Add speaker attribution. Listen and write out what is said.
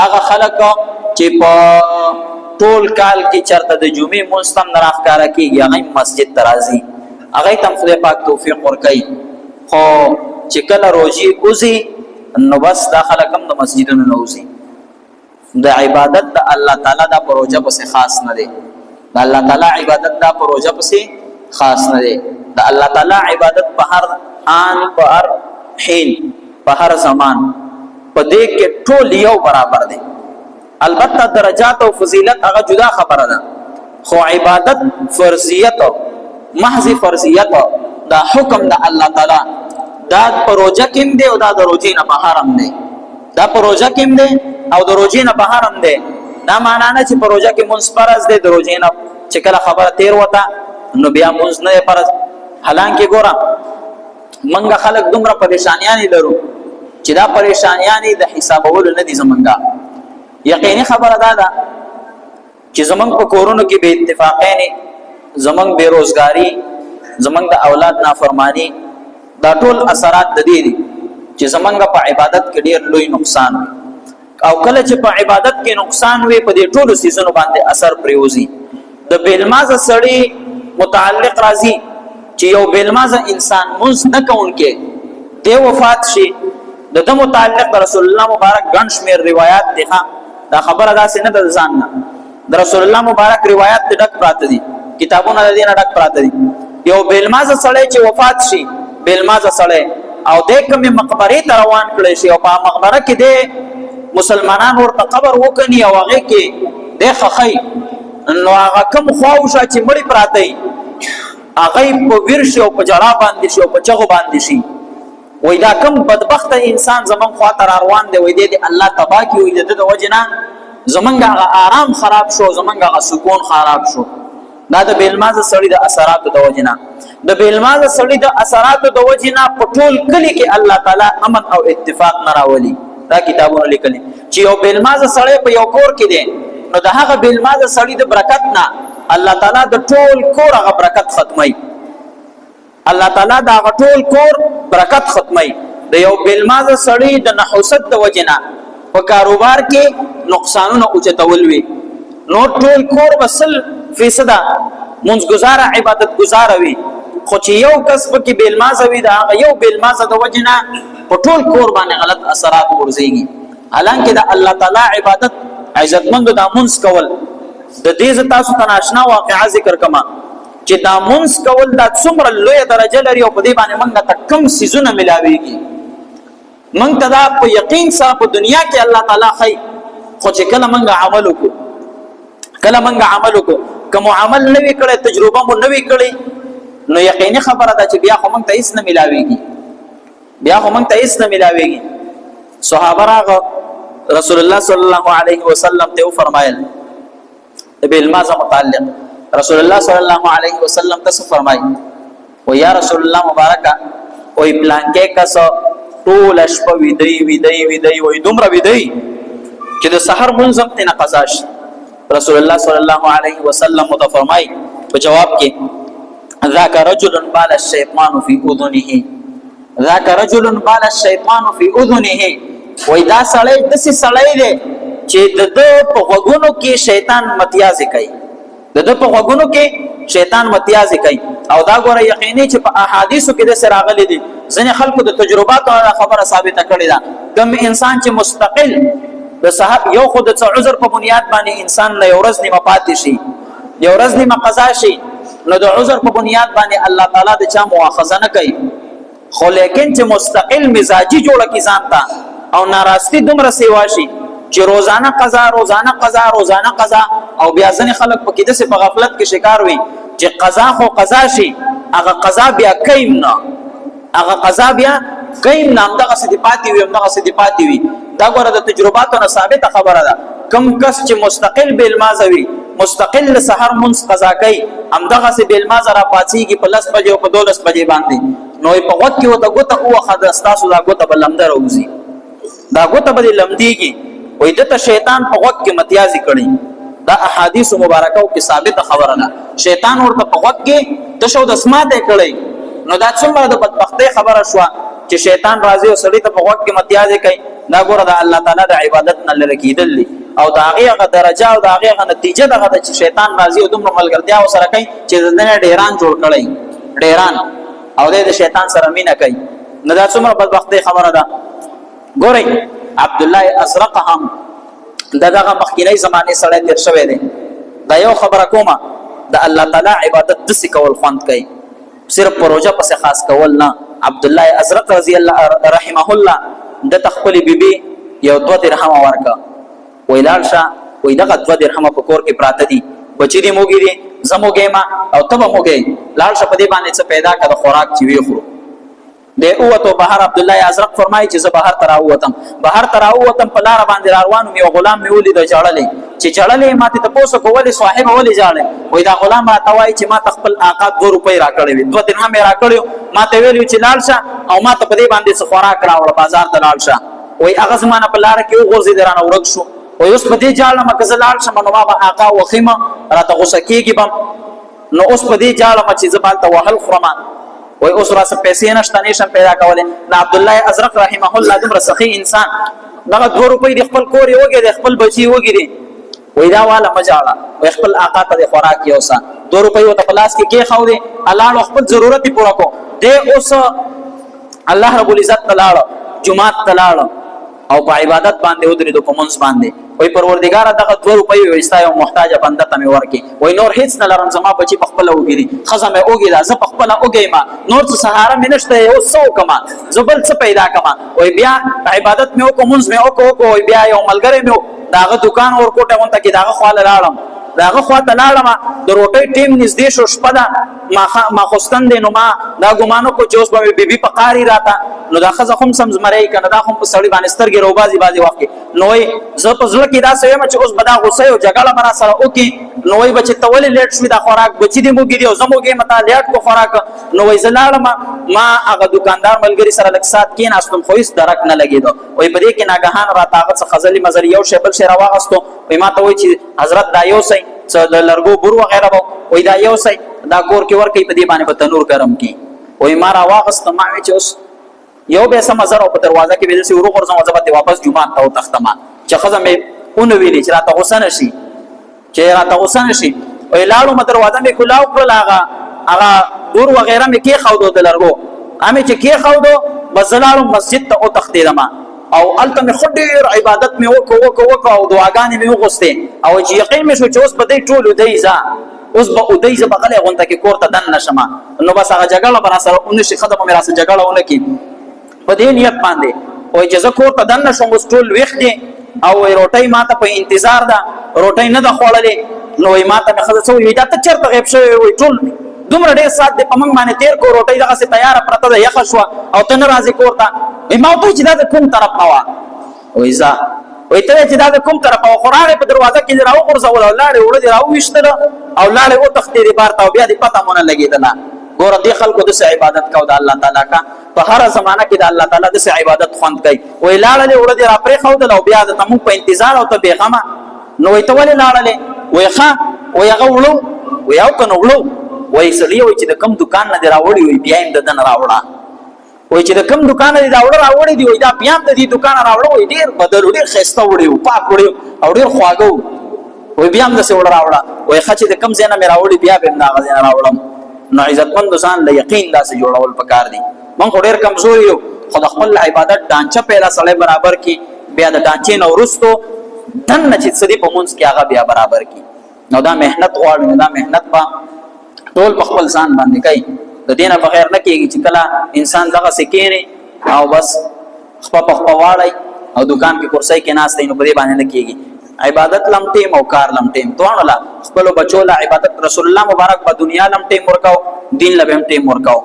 Speaker 1: هغه خلک چې په ټول کال کې چرته د جمعې مستم نه راښکاره کېږي هغه مسجد ته راځي هغه ته خدای پاک توفیق ورکوي خو چې کله روژې وځي نو بس دا خلک هم د مسجدونو نه وځي د عبادت د الله تعالی دا پروژه پسې خاص نه دی د الله تعالی عبادت دا پروژه پسې خاص نه دی د الله تعالی عبادت په هر آن په هر حین په هر زمان په دې کې ټول یو برابر دی البته درجات او فضیلت هغه جدا خبره ده خو عبادت فرضیت محض فرضیت دا حکم د الله تعالی دا پروژه کېم دی او دا د روژې نه بهر هم دی دا پروژه کېم دی او د روژې نه بهر هم دی دا معنا نه چې پروژه کې مونځ فرض دی د روژې نه چې کله خبره تیر وته نو بیا مونځ نه فرض حالانکه ګوره منګه خلک دومره پریشانیانی لرو چې دا پریشانیانی د حسابولو نه دي زمونږه یقیني خبره ده چې زمونږ په کورونو کې بے اتفاقین زمونږ بیروزګاری زمونږ د اولاد نافرمانی دا ټول اثرات د دې دي چې زمونږ په عبادت کې ډیر لوی نقصان وي او کله چې په عبادت کې نقصان وي په دې ټولو سيزونو باندې اثر پریوزي د بیلمازه سړی متعلق راځي چې یو بیلمازه انسان مونږ نه کوونکې دی وفات شي د متعلق رسول الله مبارک ګڼ شمېر روایت دي دا خبره داسې نه ده ځان نه د رسول الله مبارک روایت ډک پراته دي کتابونه د دې نه ډک پراته دي یو بیلمازه سړی چې وفات شي بیلمازه سړی او د کومې مقبره ته روان کړي شي او په مقبره کې د مسلمانان ورته قبر وکني او هغه کې د خخی نو هغه کوم خواوشه چې مړی پراته وي هغه په ورشي او په جړا باندې شي او په چغو باندې شي وای دا کوم بدبخت انسان زمون خاطر روان دی وای دی الله تبا کی وای د وجنا زمونږه آرام خراب شو زمونږه سکون خراب شو دا د بیلمازه سړی د اثرات د وجنا د بیلمازه سړی د اثرات د وجنا په ټول کلی کې الله تعالی امن او اتفاق نه راولي دا کتابونه لیکلي چې یو بیلمازه سړی په یو کور کې دی نو د هغه بیلمازه سړی د برکت نه الله تعالی د ټول کور هغه برکت ختمي الله تعالی دا ټول کور برکت ختمي د یو بیلمازه سړی د نحوست د وجنا په کاروبار کې نقصانونه اوچتول وي نو ټول کور وصل فیصد منځګزار عبادت گزار وي خو چې یو کسب کې بیلمازه وي دا یو بیلمازه د وجنا په ټول کور باندې غلط اثرات ورزيږي حالانکه د الله تعالی عبادت عزتمند د منځ کول د دې تاسو ته ناشنا واقعا ذکر کما چې دا منځ کول د څومره لوی درجه لري او په دې باندې موږ ته کم سيزونه ملاويږي موږ ته دا په یقین سره په دنیا کې الله تعالی خي خو چې کله موږ عمل وکړو کوم عمل نوې کړي تجربه مو نوې کړي نو یقیني خبره ده چې بیا خو موږ ته هیڅ نه ملاويږي صحابه راغه رسول الله صلی الله علیه وسلم ته فرمایل بالماذا متعلق رسول الله صلی الله علیه وسلم ته فرمایي او یا رسول الله مبارکه او پلان کې کس ټول شپه ویدی او دومره ویدی چې د سحر منځم ته نه قضا شي رسول الله صلی الله علیه وسلم ته فرمایي په جواب کې ذاک رجل بال الشیطان فی اذنه وای دا سړی داسې سړی دی چې د په غوږونو کې شیطان متیازې کوي او دا ګوره یقیني چې په احادیثو کې د سراغلي دي ځنې خلکو د تجرباتو خبره ثابته کړې ده کوم انسان چې مستقل د صاحب یو خود د عذر په بنیاد باندې انسان له یو ورځ نیمه پاتې شي یو ورځ نیمه قضا شي نو د عذر په بنیاد باندې الله تعالی د چا مؤاخذه نه کوي خو لیکن چې مستقل مزاجي جوړه کی ځان ته او ناراستی دومره سیوا شي چې روزانه قضا او بیا ځنې خلک په کې د په غفلت کې شکار وي چې قضا خو قضا شي هغه قضا بیا کیم نه دغه صدیپاتی وي دا ګوره د تجرباتو نه ثابته خبره ده کم کس چې مستقل بیلمازه وي مستقل سحر منځ قضا کوي همدغه سي بیلمازه را پاتېږي په 10 بجې او په 12 بجې باندې نو په وخت کې وته ګوته او خد استاسو دا ګوته بلندر اوزي دا ګوته به لمديږي وای دته شیطان په وخت کې متیازي کړي دا احادیث مبارکه او کې ثابته خبره ده شیطان ورته په وخت کې تشو د اسماته کړي نو دا څومره د بدبختۍ خبره شو چې شیطان راځي او سړی ته په وخت کې متیازه کوي دا ګوره د الله تعالی د عبادت نه لری کیدل دي او دا هغه درجه او دا هغه نتیجه دغه چې شیطان راځي او دومره ملګرتیا سره کوي چې دنه ډیران جوړ کړي ډیران او د شیطان سره مینه کوي نه دا څومره بدبختي خبره ده ګورئ عبد الله ازرق هم دغه مخکینی زمانه سره تیر شوی دی دا یو خبره کومه د الله تعالی عبادت د سکول خوند کوي صرف پروژه پس خاص کول نه عبد الله ازرق رضی الله رحمه الله د تخپل بیبي یو 2 درهم ورکا ویلال شاه وې دغه 2 درهم په کور کې پراته دي بچی دی موګی دي زموګې ما او تبه موګې لال شه په دې باندې څه پیدا کړه خوراک چې وی خورو د اوته بهر عبد الله ازرق فرمایي چې زه بهر تراوتم په لار باندې روانو می غلام می ولید جړلې چې جړلې ماته تاسو کولې صاحب ولې جړلې وای دا غلام راته وای چې ما خپل آقا 2 روپۍ راکړې 2 درهم راکړیو ماته ویلو چې لال شه او ماته په دې باندې څه خوراک راوړ بازار ته لال شه وای هغه زمانه په لار کې وګورځي درانه ورک شو وای اوس په دې جاله مکه زلال شه نو ما آقا وخیمه راته غوسه کیږي بم نو اوس په دې جاله چې زبال ته وهل خرمه وای اوس را سره پیسې نشته نشم پیدا کولې نه عبد الله ازرق رحمه الله دمر سخی انسان دغه 2 روپۍ د خپل کور یوګي د خپل بچي وګي وای دا والا مجاله وای خپل آقا ته خوراک یوسا 2 روپۍ وته پلاس کې خو دې الله خپل ضرورت پوره کو دې اوس الله رب العزت تعالی جمعه تعالی او په عبادت باندې ودرېدو په منځ باندې وای پروردګار دغه 2 روپۍ وستا یو محتاج بنده ته مې ورکي وای نور هیڅ نه لرم زما بچي په خپل وګړي خزمه اوګي دا زه په خپل اوګي ما نور څه سهاره مې نشته یو څو کما زبل څه پیدا کما وای بیا عبادت مې وکړم منځ مې وکړو بیا یو ملګری مې داغه دکان ورکوټه وانت کې داغه خواله لاړم داغه خواته لاړم د روټي ټیم نږدې شو شپه ده ما خوستن دي نو ما دا ګمانو کو چې اوس به بیبي په قاری راته نو دا خزه هم سمزمري کنه دا هم په سړی باندې سترګې روبازي وخت نو وي زه په ځل کې دا سوي چې اوس بدا غوسه او جګړه برا سره وکي نو وي بچ ته ولې لیټ شوی دا خوراک بچی دی موګي دی او زموږه متا لیټ کو خوراک نو وي زلاړم ما هغه دکاندار ملګری سره لک سات کې ناستم خو هیڅ درک نه لګیدو وي په دې کې ناګهان را طاقت خزلی مزل یو شی بل شی راوغستو وي ما ته وي چې حضرت دا یو سي لرګو بور وغیرہ وي دا یو سي دا کور کې ور کوي په دې باندې په تنور ګرم کی وي ما راوغست ما چې اوس یو به سم زره په دروازه کې به سي ورو ورځم ځبته واپس جمعه ته تختما چې خزمه اون ویلي چې راته حسین شي او لاړو ما دروازه مې کلاو کړل هغه دور وغیرہ مې کې خاودو د لرګو امه چې کې خاودو بزلالو مسجد ته او تختیدم او الته مې خډیر عبادت مې وکړو او دعاګانې مې وغوستې او چې یقین مې شو چې اوس په دې ټولو دیزا اوس به ودیزه بغله غونته کې کوړه دن نشم نو بس هغه جګړه برا سره اون شي خدمه مې راسه جګړه ونه کې په دې نیت باندې او چې زه کوړه دن نشم اوس ټول وخت او روټي ماته په انتظار ده روټي نه د خوړلې نو ماته مې خزه سوې دا ته چرته غیب شوی وي ټول دومره ډېر سات دې په موږ باندې تیر کو روټي دغه سي تیار پرته ده یخ شو او ته نه راځي کوړه ما ته چې دا کوم طرف نوا وې ځا وې ته چې دا کوم طرف او قرآن په دروازه کې راو قرزول او لاړې وړي راو وشتل او لاړې او تختې بارته او بیا دې پته مونږ لګیدله ګور دې خلکو د عبادت کو د الله تعالی کا په هر زمانہ کې د الله تعالی د عبادت خوند کوي وې لاړې وړي را پرې خو د او بیا د تمو په انتظار او ته بیغمه نو وې ته ولې لاړې وې ښا وې هغه وړو وې او کنه وړو وې سړی وې چې د کم دکان نه راوړي وې بیا هم د دن راوړا وې چې د کم دکان نه راوړي دی وې دا بیا هم د دې دکان راوړو وې ډیر بدل ډیر خسته وړي او پاک وړي او ډیر خواګو وې بیا هم د څه وړ راوړا وې خچ د کم زینه مې راوړي بیا به نه غزنه راوړم نو عزتمند ځان له یقین داسې جوړول پکار دي مونږ ډیر کمزور یو خو د خپل عبادت ډانچه پیدا سره برابر کی بیا د ډانچې نو ورستو دن چې سدي په مونږ کې هغه بیا برابر کی نو دا مهنت غواړي دا مهنت با ټول په خپل ځان باندې کوي د دینه بغیر نه کیږي چې کله انسان دغه سکینه او بس خپل واړی او دکان کې کرسي کې ناس دی نو په دې باندې نه کیږي عبادت لمټیم او کار لمټیم دوه خپل بچو له عبادت رسول الله مبارک په دنیا لمټیم ورکاو دین لبم ټیم ورکاو